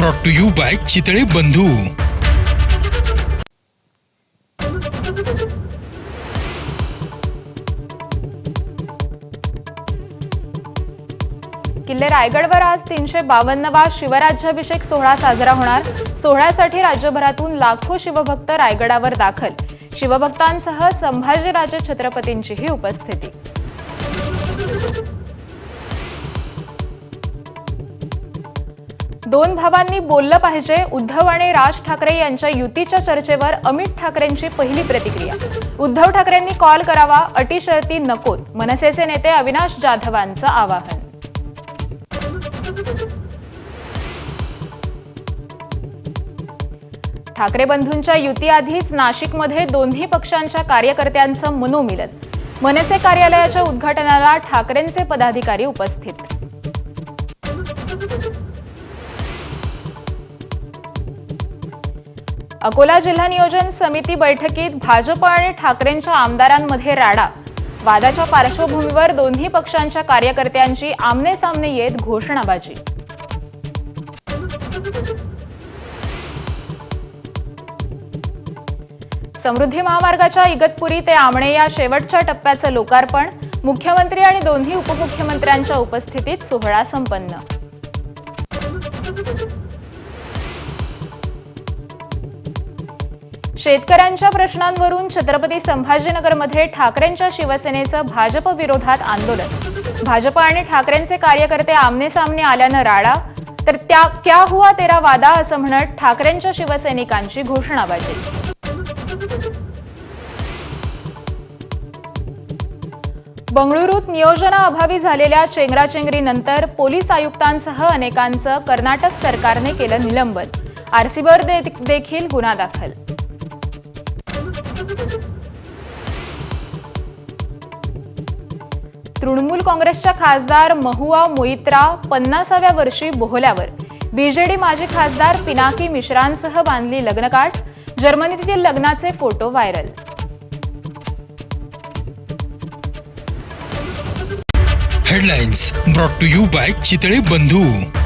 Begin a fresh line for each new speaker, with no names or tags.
Brought to you by Chitale Bandhu.
किल्ले रायगडवर आज 352वा शिवराज्याभिषेक सोहळा साजरा होणार। सोहळ्यासाठी राज्यभरातून लाखो शिवभक्त रायगडावर दाखल। शिवभक्तांसह संभाजीराजे छत्रपतींचीही उपस्थिती। दोन भावांनी बोललं पाहिजे, उद्धव आणि राज ठाकरे यांच्या युतीच्या चर्चेवर अमित ठाकरेंची पहिली प्रतिक्रिया। उद्धव ठाकरेंनी कॉल करावा, अटी शर्ती नकोत, मनसेचे नेते अविनाश जाधवांचं आवाहन। ठाकरे बंधूंच्या युतीआधीच नाशिकमध्ये दोन्ही पक्षांच्या कार्यकर्त्यांचं मनोमिलन। मनसे कार्यालयाच्या उद्घाटनाला ठाकरेंचे पदाधिकारी उपस्थित। अकोला जिल्हा नियोजन समिती बैठकीत भाजप आणि ठाकरेंच्या आमदारांमध्ये राडा। वादाच्या पार्श्वभूमीवर दोन्ही पक्षांच्या कार्यकर्त्यांची आमने-सामने येत घोषणाबाजी। समृद्धी महामार्गाच्या इगतपुरी ते आमणे या शेवटच्या टप्प्याचं लोकार्पण। मुख्यमंत्री आणि दोन्ही उपमुख्यमंत्र्यांच्या उपस्थितीत सोहळा संपन्न। शेतकऱ्यांच्या प्रश्नांवरून छत्रपती संभाजीनगरमध्ये ठाकरेंच्या शिवसेनेचं भाजप विरोधात आंदोलन। भाजप आणि ठाकरेंचे कार्यकर्ते आमने-सामने आल्यानं राडा, तर क्या हुआ तेरा वादा असं म्हणत ठाकरेंच्या शिवसैनिकांची घोषणाबाजी। बंगळुरूत नियोजनाअभावी झालेल्या चेंगराचेंगरीनंतर पोलीस आयुक्तांसह अनेकांचं कर्नाटक सरकारने केलं निलंबन। आरसीबीवर देखील गुन्हा दाखल। तृणमूल काँग्रेसच्या खासदार महुआ मोइत्रा 50व्या वर्षी बोहल्यावर। बीजेडी माजी खासदार पिनाकी मिश्रांसह बांधली लग्नगाठ। जर्मनीतील लग्नाचे photo viral.
Headlines brought to you by Chitale बंधू।